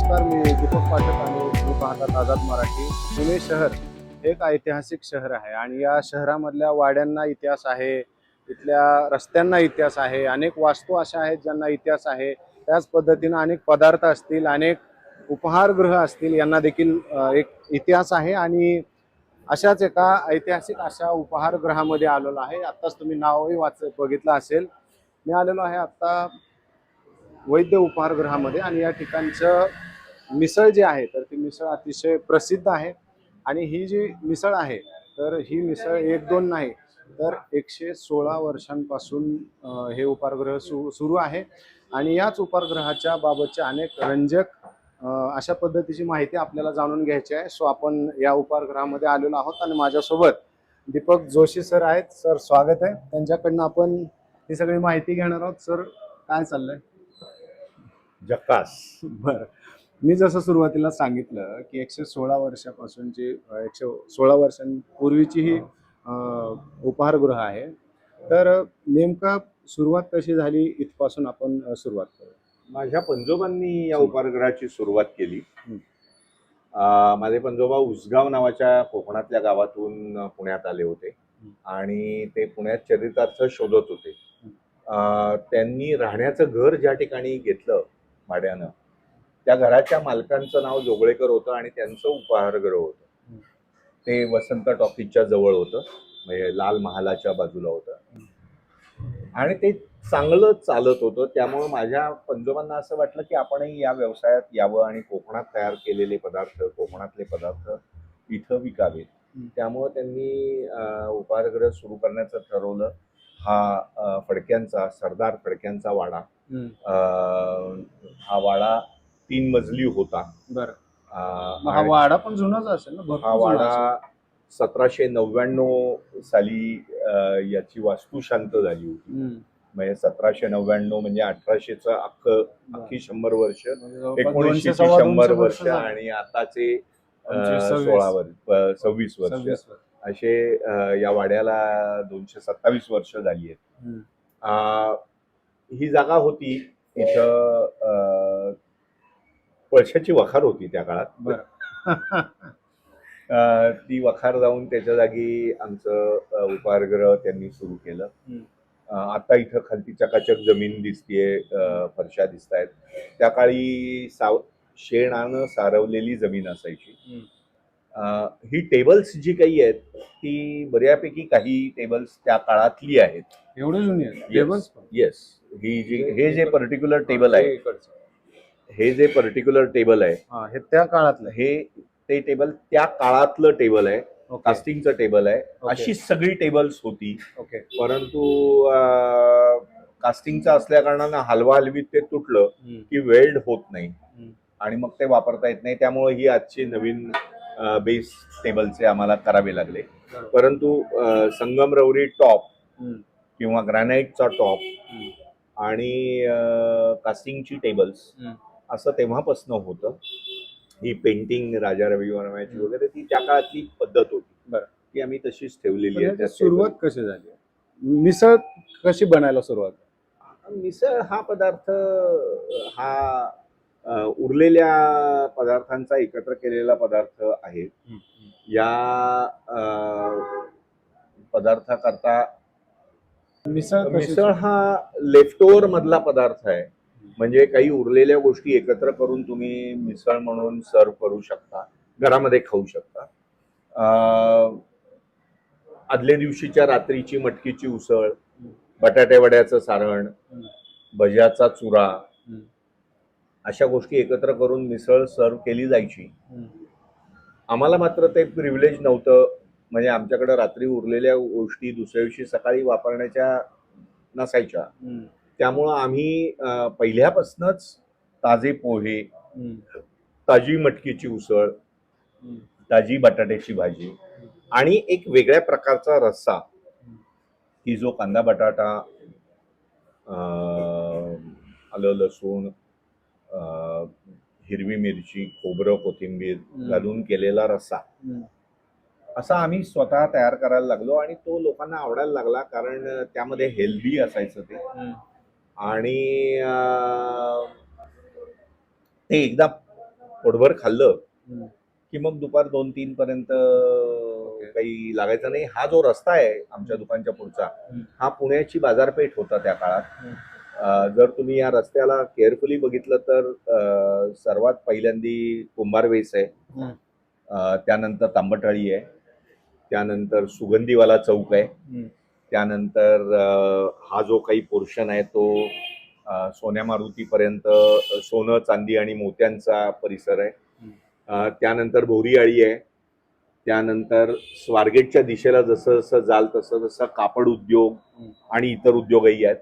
नमस्कार, मी दीपक पाठक आणि तुम्ही पाहतात आझाद मराठी. पुणे शहर एक ऐतिहासिक शहर आहे आणि या शहरामधल्या वाड्यांना इतिहास आहे, इथल्या रस्त्यांना इतिहास आहे, अनेक वास्तू अशा आहेत ज्यांना इतिहास आहे. त्याच पद्धतीनं अनेक पदार्थ असतील, अनेक उपहारगृह असतील, यांना देखील एक इतिहास आहे. आणि अशाच एका ऐतिहासिक अशा उपहारगृहामध्ये आलेलो आहे. आत्ताच तुम्ही नावही बघितलं असेल. मी आलेलो आहे आत्ता वैद्य उपहारगृहामध्ये आणि या ठिकाणचं मिसळ जी आहे तर ती मिसळ अतिशय प्रसिद्ध आहे. आणि ही जी मिसळ आहे तर ही मिसळ एक दोन नाही तर 116 वर्षांपासून हे उपहारगृह सुरू आहे. आणि याच उपहारगृहाच्या बाबतचे अनेक रंजक अशा पद्धतीची माहिती आपल्याला जाणून घ्यायची आहे. सो आपण या उपहारगृहामध्ये आलेलो आहोत आणि माझ्यासोबत दीपक जोशी सर आहेत. सर, स्वागत आहे. त्यांच्याकडनं आपण ही सगळी माहिती घेणार आहोत. सर, काय चाललंय? जकास. बरं, मी जसं सुरुवातीला सांगितलं की 116 वर्षापासूनची 116 वर्षांपूर्वीची ही उपहारगृह आहे. तर नेमका सुरुवात कशी झाली इथपासून आपण सुरुवात करू. माझ्या पंजोबांनी या उपहारगृहाची सुरुवात केली. माझे पंजोबा उसगाव नावाच्या कोकणातल्या गावातून पुण्यात आले होते आणि ते पुण्यात चरितार्थ शोधत होते. त्यांनी राहण्याचं घर ज्या ठिकाणी घेतलं भाड्यानं, त्या घराच्या मालकांचं नाव जोगळेकर होतं आणि त्यांचं उपहारगृह होतं. ते वसंत टॉकीजच्या जवळ होतं, म्हणजे लाल महालाच्या बाजूला होतं आणि ते चांगलं चालत होतं. त्यामुळे माझ्या पंजोबांना असं वाटलं की आपणही या व्यवसायात यावं आणि कोकणात तयार केलेले पदार्थ, कोकणातले पदार्थ इथं विकावेत. त्यामुळं त्यांनी उपहारगृह सुरू करण्याचं ठरवलं. हा फडक्यांचा, सरदार फडक्यांचा वाडा. हा वाडा 3 मजली होता. बरं, हा वाडा पण जुनाच असेल ना? हा वाडा 1799 साली याची वास्तुशांत झाली होती. म्हणजे 1799 म्हणजे 1800चं अख्खी 100 वर्ष, 1900ची 100 वर्ष आणि आताचे 26 वर्ष असे या वाड्याला 227 वर्ष झाली आहेत. ही जागा होती इथं पळशाची वखार होती त्या काळात. ती वखार जाऊन त्याच्या जागी आमचं उपहारगृह त्यांनी सुरू केलं. आता इथं खालती चकाचक जमीन दिसतीये, फरशा दिसत आहेत. त्या काळी शेणानं सारवलेली जमीन असायची. ही टेबल्स जी काही आहेत ती बऱ्यापैकी काही टेबल्स त्या काळातली आहेत. एवढे जुनी आहेत? येस. हे जे पर्टिक्युलर टेबल आहे, हे त्या काळातलं, हे ते टेबल त्या काळातलं टेबल आहे. कास्टिंगचं टेबल आहे. अशी सगळी टेबल्स होती. परंतु कास्टिंगचं असल्या कारणानं हलवा हलवीत ते तुटलं की वेल्ड होत नाही आणि मग ते वापरता येत नाही. त्यामुळे ही आजची नवीन बेस टेबलचे आम्हाला करावे लागले. परंतु संगमरवरी टॉप किंवा ग्रॅनाइटचा टॉप आणि कास्टिंगची टेबल्स असं तेव्हापासनं होतं. ही पेंटिंग राजा रवी वर्माची वगैरे ती त्या काळातली पद्धत होती. बरं, ती आम्ही तशीच ठेवलेली आहे. सुरुवात कशी झाली? मिसळ कशी बनायला सुरुवात? मिसळ हा पदार्थ हा उरलेल्या पदार्थांचा एकत्र केलेला पदार्थ आहे. या पदार्थाकरता मिसळ हा लेफ्टओव्हर मधला पदार्थ आहे. म्हणजे काही उरलेल्या गोष्टी एकत्र करून तुम्ही मिसळ म्हणून सर्व करू शकता, घरामध्ये खाऊ शकता. आदल्या दिवशीच्या रात्रीची मटकीची उसळ, बटाटे वड्याचं सारण, भज्याचा चुरा, अशा गोष्टी एकत्र करून मिसळ सर्व केली जायची. आम्हाला मात्र ते प्रिव्हिलेज नव्हतं. म्हणजे आमच्याकडे रात्री उरलेल्या गोष्टी दुसऱ्या दिवशी सकाळी वापरण्याच्या नसायच्या. त्यामुळं आम्ही पहिल्यापासूनच ताजे पोहे, ताजी मटकीची उसळ, ताजी बटाट्याची भाजी आणि एक वेगळ्या प्रकारचा रस्सा की जो कांदा बटाटा, आलं लसूण, हिरवी मिरची, खोबरं, कोथिंबीर घालून केलेला रस्सा, असा आम्ही स्वतः तयार करायला लागलो आणि तो लोकांना आवडायला लागला. कारण त्यामध्ये हेल्दी असायचं ते. आणि ते एकदा पोटभर खाल्लं हम्म. की मग दुपार 2-3 पर्यंत काही लागायचं नाही. हा जो रस्ता आहे आमच्या दुकानच्या पुढचा, हा पुण्याची बाजारपेठ होता त्या काळात. जर तुम्ही या रस्त्याला केअरफुली बघितलं तर सर्वात पहिल्यांदी कुंभारवेस आहे, त्यानंतर तांबटळी आहे, त्यानंतर सुगंधीवाला चौक आहे, त्यानंतर हा जो काही पोर्शन आहे तो सोन्या मारुतीपर्यंत सोनं चांदी आणि मोत्यांचा परिसर आहे. त्यानंतर भोरीआळी आहे, त्यानंतर स्वारगेटच्या दिशेला जसं जसं जाल तसं तसं कापड उद्योग आणि इतर उद्योगही आहेत.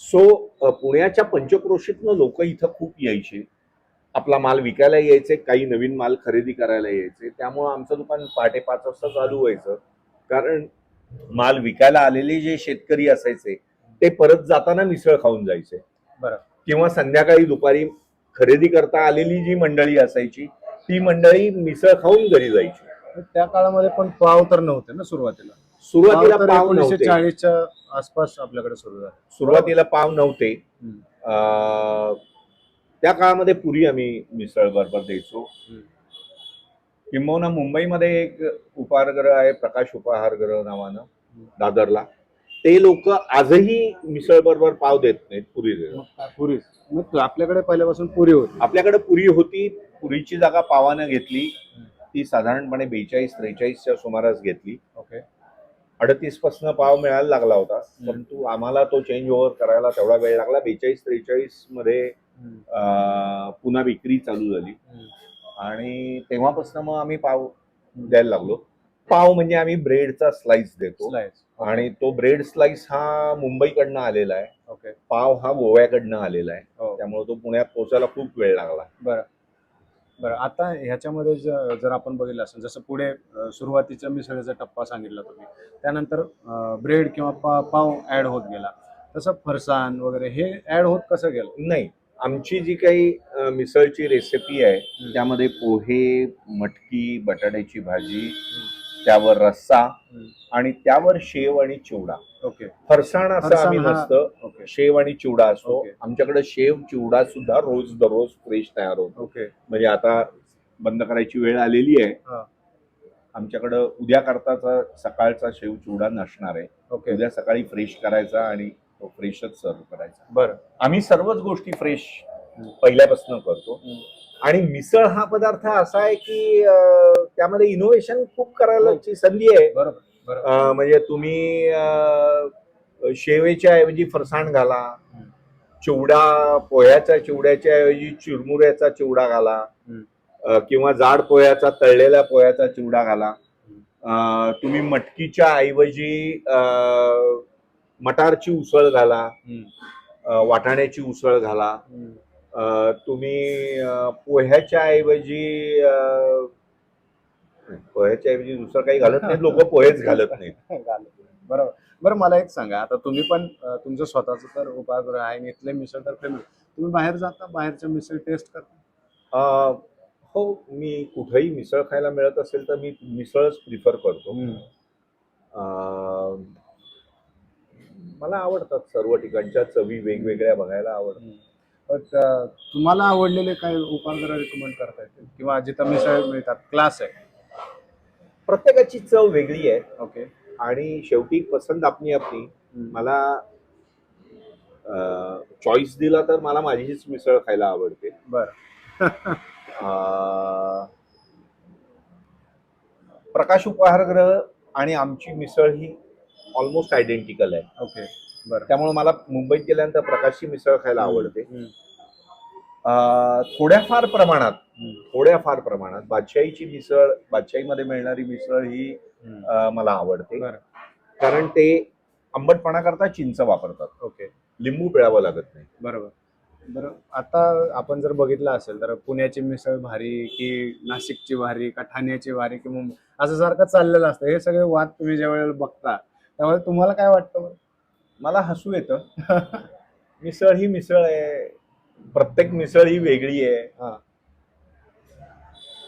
सो पुण्याच्या पंचक्रोशीतनं लोक इथं खूप यायचे, आपला माल विकायला यायचे, काही नवीन माल खरेदी करायला यायचे. त्यामुळं आमचं दुकान पहाटे 5 वाजता चालू व्हायचं, कारण माल विकायला आलेले जे शेतकरी असायचे ते परत जाताना मिसळ खाऊन जायचे. बरं. किंवा संध्याकाळी दुपारी खरेदी करता आलेली जी मंडळी असायची ती मंडळी मिसळ खाऊन घरी जायची. त्या काळामध्ये पण पाव तर नव्हते ना सुरुवातीला. सुरुवातीला पाव नव्हते. 1940च्या आसपास आपल्याकडे सुरू झाले. सुरुवातीला पाव नव्हते. त्या काळामध्ये पुरी आम्ही मिसळ बरोबर द्यायचो. किंबहुना मुंबईमध्ये एक उपहारगृह आहे, प्रकाश उपहारगृह नावानं, दादरला. ते लोक आजही मिसळ बरोबर पाव देत नाहीत, पुरी देतात. पुरी मग आपल्याकडे पहिल्यापासून पुरी होती. आपल्याकडे पुरी होती. पुरीची जागा पावानं घेतली. ती साधारणपणे 42-43च्या सुमारास घेतली. ओके. 38 पासून पाव मिळायला लागला होता, परंतु आम्हाला तो चेंज ओव्हर करायला तेवढा वेळ लागला. 42-43 मध्ये पुन्हा विक्री चालू झाली आणि तेव्हापासून मग आम्ही पाव द्यायला लागलो. पाव म्हणजे आम्ही ब्रेडचा स्लाइस देतो आणि तो ब्रेड स्लाइस हा मुंबईकडनं आलेला आहे. ओके. पाव हा गोव्याकडनं आलेला आहे. त्यामुळे तो पुण्यात पोहोचायला खूप वेळ लागला. बरं बरं. आता ह्याच्यामध्ये जर आपण बघितलं असेल, जसं पुढे सुरुवातीच्या मिसळीचा टप्पा सांगितला तुम्ही, त्यानंतर ब्रेड किंवा पाव ऍड होत गेला, तसं फरसाण वगैरे हे ऍड होत कसं गेलं? नाही, आमची जी काही मिसळची रेसिपी आहे त्यामध्ये पोहे, मटकी, बटाट्याची भाजी, त्यावर रस्सा आणि त्यावर शेव आणि चिवडा. ओके. फरसाण असं आम्ही नसतं. ओके. शेव आणि चिवडा असतो. आमच्याकडे शेव चिवडा सुद्धा रोज दररोज फ्रेश तयार होतो. ओके. म्हणजे आता बंद करायची वेळ आलेली आहे. आमच्याकडं उद्या करताचा सकाळचा शेव चिवडा नसणार आहे. ओके. उद्या सकाळी फ्रेश करायचा आणि तो फ्रेशच सर्व करायचा. बरं. आम्ही सर्वच गोष्टी फ्रेश पहिल्यापासून करतो. आणि मिसळ हा पदार्थ असा आहे की त्यामध्ये इनोव्हेशन खूप करायची संधी आहे. बरोबर. म्हणजे तुम्ही शेवेच्या ऐवजी फरसाण घाला, चिवड्याच्या ऐवजी चिरमुऱ्याचा चिवडा घाला, किंवा जाड पोह्याचा, तळलेल्या पोह्याचा चिवडा घाला. तुम्ही मटकीच्या ऐवजी मटारची उसळ घाला, वाटाण्याची उसळ घाला. तुम्ही पोह्याच्या ऐवजी दुसरं काही घालत नाही. लोक पोहेच घालत नाहीत. बरोबर. बरं, मला एक सांगा, आता तुम्ही पण तुमचं स्वतःच तर उपाहारगृह आहे, इथले मिसळ तर फेमस, तुम्ही बाहेर जाता, बाहेरच्या मिसळ टेस्ट करता? हो, मी कुठेही मिसळ खायला मिळत असेल तर मी मिसळच प्रिफर करतो. मला आवडतात सर्व ठिकाणच्या चवी वेगवेगळ्या बघायला आवडतात. तुम्हाला आवडलेले काय उपाहारगृह रिकमेंड करता येतील किंवा जिथं मिसळ मिळतात, क्लास आहे? प्रत्येकाची चव वेगळी आहे. ओके. आणि शेवटी पसंत आपली आपली. मला चॉईस दिला तर मला माझीच मिसळ खायला आवडते. बरं. प्रकाश उपहारगृह आणि आमची मिसळ ही ऑलमोस्ट आयडेंटिकल आहे. ओके. बरं. त्यामुळे मला मुंबईत गेल्यानंतर प्रकाशची मिसळ खायला आवडते. थोड्याफार प्रमाणात बादशाहीची मिसळ, बादशाहीमध्ये मिळणारी मिसळ ही मला आवडते. कारण ते आंबटपणा करता चिंच वापरतात. ओके. लिंबू पिळावं लागत नाही. बरोबर. बरं, आता आपण जर बघितलं असेल तर पुण्याची मिसळ भारी की नाशिकची भारी का ठाण्याची भारी की मुंबई, असं सारखं चाललेलं असतं. हे सगळे वाद तुम्ही ज्या वेळेला बघता त्यामुळे तुम्हाला काय वाटतं? मला हसू येतं. मिसळ ही मिसळ आहे. प्रत्येक मिसळ ही वेगळी आहे.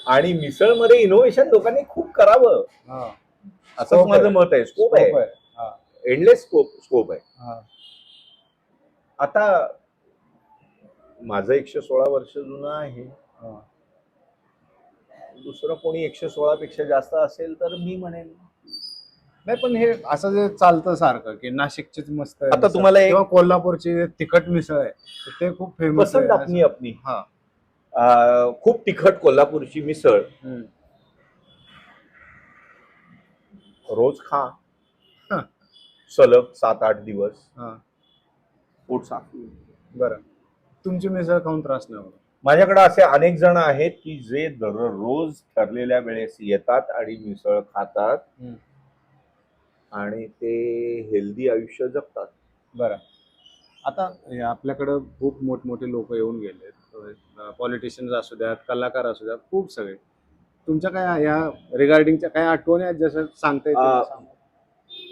आणि मिसळमध्ये इनोव्हेशन लोकांनी खूप करावं असं माझं मत आहे. स्कोप आहे, एंडलेस स्कोप आहे. आता माझं 116 वर्ष जुनं आहे. दुसरं कोणी 116 पेक्षा जास्त असेल तर मी म्हणेन. नाही पण हे असं जे चालतं सारखं की नाशिकचीच मस्त आहे आता मिसळ तुम्हाला एक किंवा कोल्हापूरची तिखट मिसळ आहे तर ते खूप फेमस पसंत आहे अपनी असं. अपनी. हा. खूप तिखट कोल्हापूरची मिसळ हम्म. रोज खा हा. सलग 7-8 दिवस, हा. पोट साफ होईल. बरं. तुमची मिसळ खाऊन त्रास नाही होत? माझ्याकडे असे अनेक जण आहेत की जे दररोज ठरलेल्या वेळेस येतात आणि मिसळ खातात हम्म. आणि ते हेल्दी आयुष्य जगतात. बरं. आता हे आपल्याकडं खूप मोठमोठे लोक येऊन गेले, पॉलिटिशियन्स असू द्यात, कलाकार असू द्यात, खूप सगळे. तुमच्या काय या रिगार्डिंगच्या काय आठवणी आहेत जसं सांगता येतील आ, असं?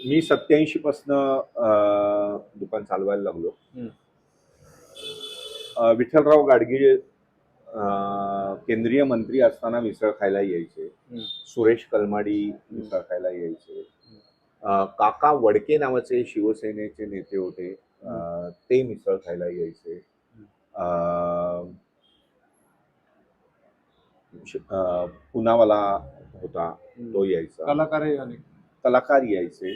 मी 87 पासनं दुकान चालवायला लागलो. हम्म. विठ्ठलराव गाडगीळ केंद्रीय मंत्री असताना मिसळ खायला यायचे. हम्म. सुरेश कलमाडी मिसळ खायला यायचे. काका वडके नावाचे शिवसेनेचे नेते होते, ते मिसळ खायला यायचे. पुनावाला होता, तो यायचा. कलाकारही अनेक. कलाकार यायचे.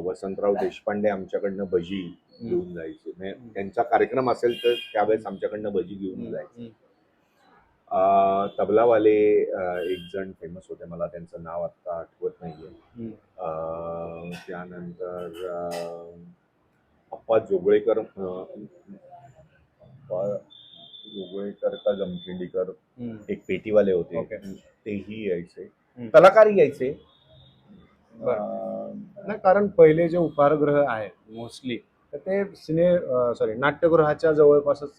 वसंतराव देशपांडे आमच्याकडनं भजी घेऊन जायचे. म्हणजे त्यांचा कार्यक्रम असेल तर त्यावेळेस आमच्याकडनं भजी घेऊन जायचे. तबलावाले एक जण फेमस होते, मला त्यांचं नाव आता आठवत नाहीये. त्यानंतर अप्पा जोगळेकर, जोगळेकर का जमखिंडीकर एक पेटीवाले होते, तेही यायचे. कलाकार यायचे. नाही कारण पहिले जे उपाहारगृह आहेत मोस्टली तर ते नाट्यगृहाच्या जवळपासच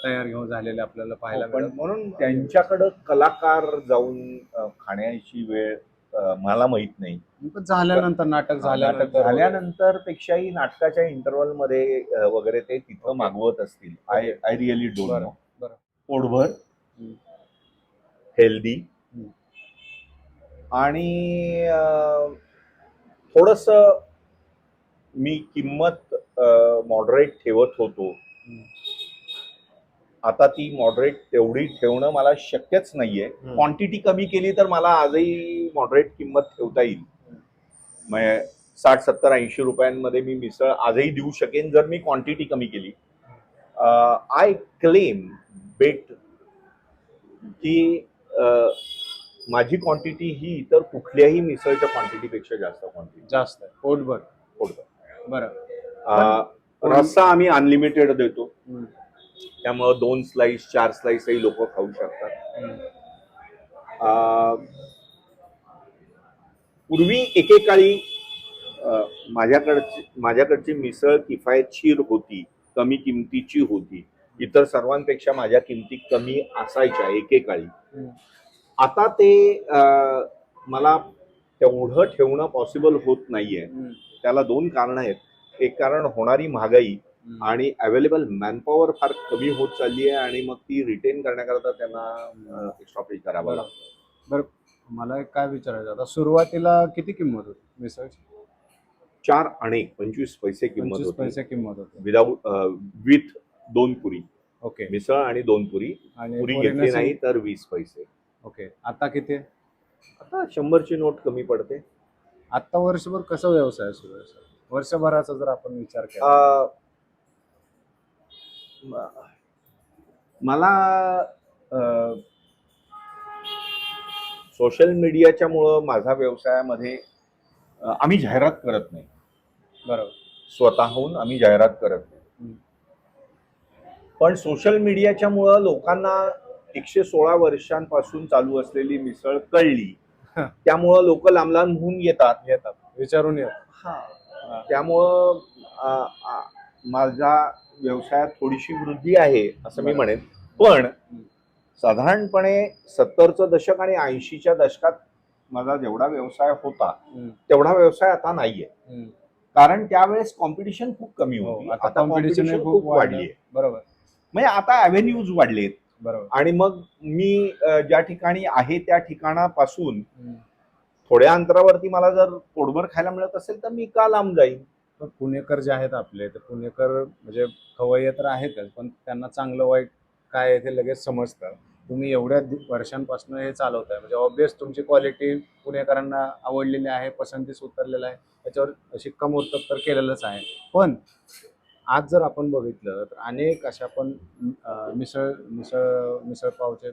तयार घेऊन झालेले आपल्याला पाहायला पण मिळतात. म्हणून त्यांच्याकडं कलाकार जाऊन खाण्याची वेळ मला माहित नाही. पण झाल्यानंतर नाटक झाल्यानंतर पेक्षाही नाटकाच्या इंटरव्हल मध्ये वगैरे ते तिथं मागवत असतील. I really don't know. पोटभर, हेल्दी आणि थोडस मी किंमत मॉडरेट ठेवत होतो. आता ती मॉडरेट तेवढी ठेवणं मला शक्यच नाहीये. क्वांटिटी कमी केली तर मला आजही मॉडरेट किंमत ठेवता येईल. म्हणजे 60, 70, 80 रुपयांमध्ये मी मिसळ आजही देऊ शकेन जर मी क्वांटिटी कमी केली. आय क्लेम बेट की माझी क्वांटिटी ही इतर कुठल्याही मिसळच्या क्वांटिटीपेक्षा जास्त आहे. पोटभर. बरं. रस्सा आम्ही अनलिमिटेड देतो, त्यामुळं 2 स्लाइस 4 स्लाइसही लोक खाऊ शकतात. पूर्वी एकेकाळी माझ्याकडची मिसळ किफायतशीर होती, कमी किमतीची होती. इतर सर्वांपेक्षा माझ्या किमती कमी असायच्या एकेकाळी. आता ते मला तेवढं ठेवणं पॉसिबल होत नाहीये. त्याला 2 कारणं आहेत. एक कारण होणारी महागाई आणि अवेलेबल मॅनपॉवर फार कमी होत चालली आहे आणि मग ती रिटेन करण्याकरता त्यांना एक्स्ट्रा पे करावं लागतं. बरं, मला एक काय विचारायचं, आता सुरुवातीला किती किंमत होती मिसळची? 4 आणि 25 पैसे किंमत 25 होती. पैसे किंमत होती विदाऊट विथ 2 पुरी. ओके. मिसळ आणि 2 पुरी. आणि पुरी घेतली नाही तर 20 पैसे. ओके. आता किती? आता 100ची नोट कमी पडते. आता वर्षभर कसा व्यवसाय सुरू आहे? वर्षभराचा जर आपण विचार केला, मला सोशल मीडियाच्या मुळे माझा व्यवसायामध्ये आम्ही जाहिरात करत नाही. बरोबर. स्वतःहून आम्ही जाहिरात करत नाही. पण सोशल मीडियाच्या मुळे लोकांना 116 वर्षांपासून चालू असलेली मिसळ कळली. त्यामुळं लोक लांब लांबहून येतात, विचारून येतात. त्यामुळं माझ्या व्यवसायात थोडीशी वृद्धी आहे असं मी म्हणेन. पण साधारणपणे 70चं दशक आणि 80च्या दशकात माझा जेवढा व्यवसाय होता तेवढा व्यवसाय आता नाहीये. कारण त्यावेळेस कॉम्पिटिशन खूप कमी होती. आता कॉम्पिटिशन खूप वाढली. बरोबर. म्हणजे आता अव्हेन्यूज वाढलेत. बरोबर. आणि मग मी ज्या ठिकाणी आहे त्या ठिकाणापासून थोड्या अंतरावरती मला जर पोटभर खायला मिळत असेल तर मी का लांब जाईन. पुणेकर जे आहेत आपले, तर पुणेकर म्हणजे खवय्ये तर आहेतच, पण त्यांना चांगलं वाईट काय आहे ते लगेच समजतं. तुम्ही एवढ्या वर्षांपासून हे चालवताय म्हणजे ऑब्विस तुमची क्वालिटी पुणेकरांना आवडलेली आहे, पसंतीस उतरलेलं आहे, त्याच्यावर शिक्कामोर्तब तर केलेलंच आहे. पण आज जर आपण बघितलं तर अनेक अशा पण मिसळ मिसळ मिसळपावचे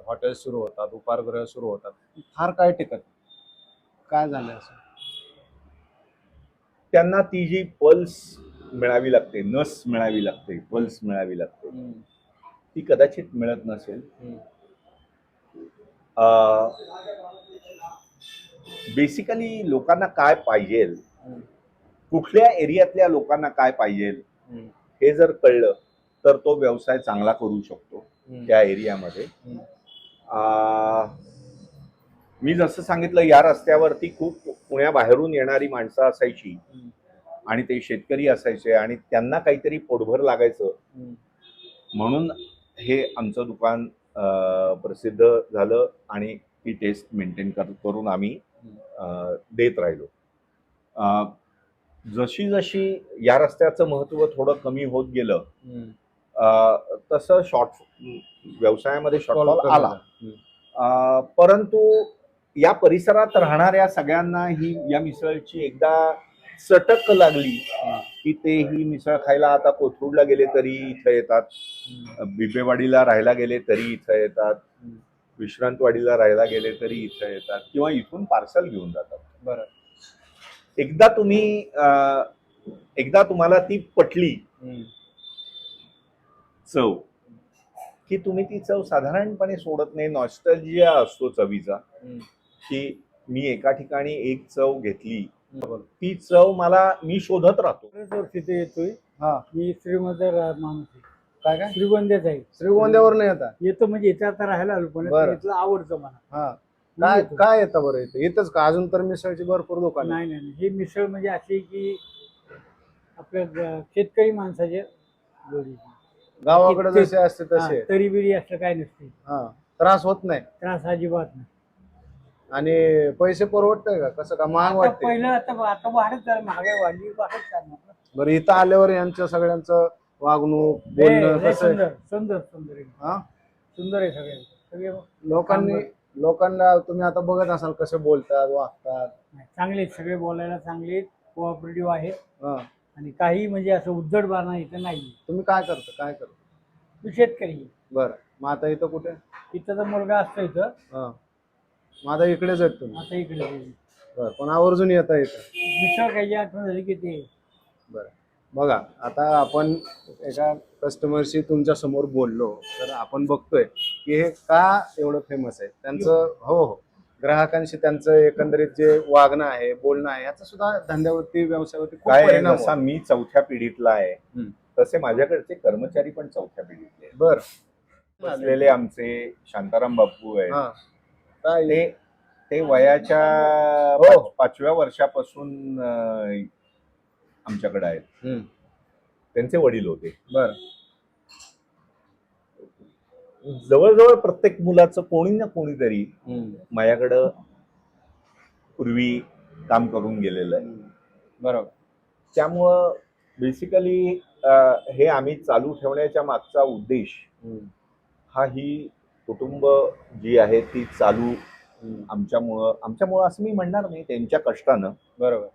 हॉटेल्स सुरू होतात, उपाहारगृह सुरू होतात, फार काय टिकत नाही. काय झालं असं? त्यांना ती जी पल्स मिळावी लागते, नस मिळावी लागते, पल्स मिळावी लागते, ती कदाचित मिळत नसेल. बेसिकली लोकांना काय पाहिजे, कुठल्या एरियातल्या लोकांना काय पाहिजे हे जर कळलं तर तो व्यवसाय चांगला करू शकतो त्या एरियामध्ये. मी जसं सांगितलं, या रस्त्यावरती खूप पुण्याबाहेरून येणारी माणसं असायची आणि ते शेतकरी असायचे आणि त्यांना काहीतरी पोटभर लागायचं म्हणून हे आमचं दुकान प्रसिद्ध झालं आणि ती टेस्ट मेंटेन करून आम्ही देत राहिलो. जशी जशी या रस्त्याचं महत्त्व थोडं कमी होत गेलं तसं व्यवसायामध्ये शॉर्टफॉल आला. परंतु या परिसरात राहणाऱ्या सगळ्यांना ही या मिसळची एकदा चटक लागली की ते ही मिसळ खायला आता कोथरूडला गेले तरी इथं येतात, बिबेवाडीला राहायला गेले तरी इथं येतात, विश्रांतवाडीला राहायला गेले तरी इथं येतात किंवा इथून पार्सल घेऊन जातात. बरं, एकदा तुम्हाला ती पटली चव की तुम्ही ती चव साधारणपणे सोडत नाही. नॉस्टॅल्जिया असतो चवीचा की मी एका ठिकाणी एक चव घेतली, ती चव मी शोधत राहतो. तिथे येतोय. हा, मी श्रीमंत माणूस आहे. काय काय श्रीगोंद्याच आहे. श्रीगोंद्यावर नाही येता? येतो म्हणजे इथे आता राहायला आलो, पण बरं. इथलं आवडतं मला. हा, मी काय येतो. काय येतं बरं इथं? इथंच का? अजून तर मिसळची भरपूर दुकान. नाही नाही नाही. ही मिसळ म्हणजे अशी की आपल्या शेतकरी माणसाच्या जोडीची. गावाकडे जसे असते तसे. तरी बिरी असं काय नसते. हा, त्रास होत नाही त्रास अजिबात नाही. आणि पैसे परवडतंय का? कसं का महाग आता वाटते? पहिलं आता वाढत चाल, महागाई वाढली, वाढत चालणार. बरं, इथं आल्यावर यांच्या सगळ्यांचं वागणूक बोलणं कसं आहे? सुंदर सुंदर सुंदर आहे. हा, सुंदर आहे सगळे लोकांना तुम्ही आता बघत असाल कसे बोलतात, वागतात. चांगले सगळे, बोलायला चांगले, कोऑपरेटिव्ह आहे. हा, आणि काही म्हणजे असं उद्धटपणा इथं नाही. तुम्ही काय करता? तू शेतकरी. बरं, मग आता इथं कुठे? इथं तर मुलगा असतो इथं. हा, मग आता इकडेच आहेत तुम्ही? आता इकडे बरं, पण आवर्जून येता इथं? मिसळ खायची आठवण झाली की ते. बरं, बघा आता आपण एका कस्टमरशी तुमच्या समोर बोललो तर आपण बघतोय की हे का एवढं फेमस आहे. त्यांचं हो हो ग्राहकांशी त्यांचं एकंदरीत जे वागणं आहे, बोलणं आहे, याचा सुद्धा धंद्यावरती, व्यवसायावरती खूप काय परिणाम जसा होतो. मी चौथ्या पिढीतला आहे तसे माझ्याकडचे कर्मचारी पण चौथ्या पिढीतले आहेत. बरं, असलेले आमचे शांताराम बापू आहेत. हा, काय ते वयाच्या हो. 5व्या वर्षापासून आमच्याकडे आहेत. त्यांचे वडील होते. बरं, जवळजवळ प्रत्येक मुलाचं कोणी ना कोणीतरी माझ्याकडं पूर्वी काम करून गेलेलं आहे. बरोबर. त्यामुळं बेसिकली हे आम्ही चालू ठेवण्याच्या मागचा उद्देश हा ही कुटुंब जी आहे ती चालू आमच्यामुळं असं मी म्हणणार नाही, त्यांच्या कष्टानं. बरोबर.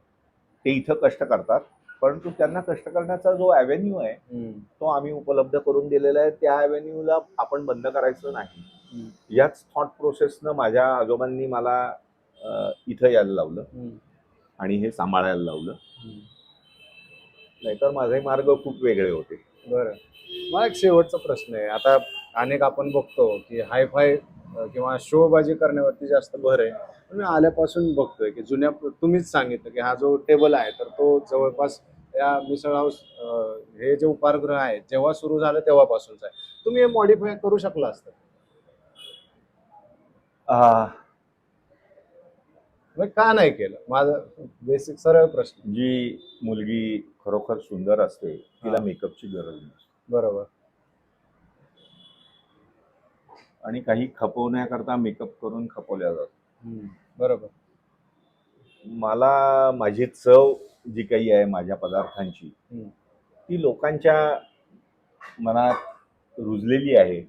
ते इथं कष्ट करतात, परंतु त्यांना कष्ट करण्याचा जो ॲव्हेन्यू आहे तो आम्ही उपलब्ध करून दिलेला आहे. त्या ॲव्हेन्यूला आपण बंद करायचं नाही. याच थॉट प्रोसेसनं माझ्या आजोबांनी मला इथं यायला लावलं आणि हे सांभाळायला लावलं. नाहीतर माझे मार्ग खूप वेगळे होते. बरं, मला एक शेवटचा प्रश्न आहे. आता अनेक आपण बघतो की हायफाय किंवा शोबाजी करण्यावरती जास्त भर आहे. मी आल्यापासून बघतोय की तुम्हीच सांगितलं की हा जो टेबल आहे तर तो जवळपास या मिसळ हाऊस हे जे उपाहारगृह आहे जेव्हा सुरू झालं तेव्हापासूनच आहे. तुम्ही हे मॉडिफाय करू शकला असतं? मग का नाही केलं? माझा बेसिक सरळ प्रश्न. जी मुलगी खरोखर सुंदर असते तिला मेकअपची गरज नसते. बरोबर. आणि काही खपवण्याकरता मेकअप करून खपवल्या जातात. बरोबर. मला माझी चव जी काही आहे माझ्या पदार्थांची ती लोकांच्या मनात रुजलेली आहे.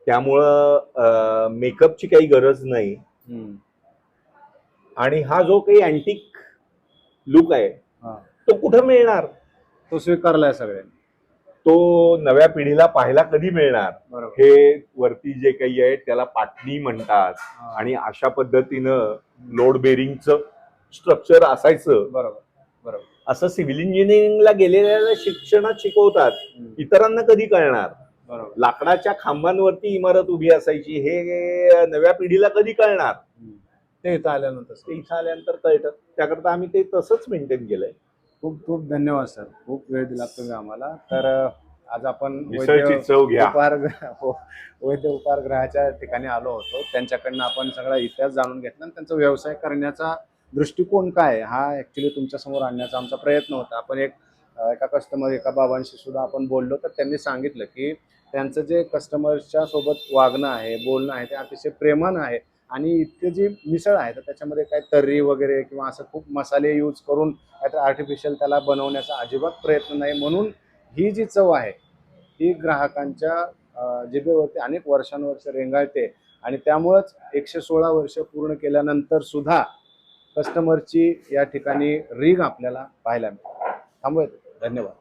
त्यामुळं मेकअपची काही गरज नाही. आणि हा जो काही अँटिक लुक आहे हा. तो कुठं मिळणार? तो स्वीकारलाय सगळ्यांनी. तो नव्या पिढीला पाहायला कधी मिळणार? बरोबर. हे वरती जे काही आहे त्याला पाटणी म्हणतात. हा. आणि अशा पद्धतीनं लोड बेरिंगचं स्ट्रक्चर असायचं बरोबर बरोबर. असं सिव्हिल इंजिनिअरिंगला गेलेल्या शिक्षणात शिकवतात. इतरांना कधी कळणार? बरोबर. लाकडाच्या खांबांवरती इमारत उभी असायची हे नव्या पिढीला कधी कळणार? ते इथं आल्यानंतर ते इथं आल्यानंतर कळतं. त्याकरता आम्ही ते तसंच मेंटेन केलंय. खूप खूप धन्यवाद सर, खूप वेळ दिला तुम्ही आम्हाला. तर आज आपण मिसळची चव घ्या. वैद्य उपहारगृहाच्या ठिकाणी आलो होतो. त्यांच्याकडनं आपण सगळा इतिहास जाणून घेतला आणि त्यांचा व्यवसाय करण्याचा दृष्टिकोन काय आहे हा ऍक्च्युली तुमच्या समोर आणण्याचा आमचा प्रयत्न होता. आपण एका कस्टमर एका बाबांशी सुद्धा आपण बोललो तर त्यांनी सांगितलं की त्यांचं जे कस्टमरच्या सोबत वागणं आहे, बोलणं आहे ते अतिशय प्रेमानं आहे. आणि इतके जी मिसळ आहे तर त्याच्यामध्ये काय तर्री वगैरे किंवा असं खूप मसाले यूज करून काहीतरी आर्टिफिशियल त्याला बनवण्याचा अजिबात प्रयत्न नाही. म्हणून ही जी चव आहे ही ग्राहकांच्या जिभेवरती अनेक वर्षानुवर्ष रेंगाळते. आणि त्यामुळंच 116 वर्ष पूर्ण केल्यानंतर सुद्धा कस्टमरची या ठिकाणी रीग आपल्याला पाहायला मिळते. थांबूयात. धन्यवाद.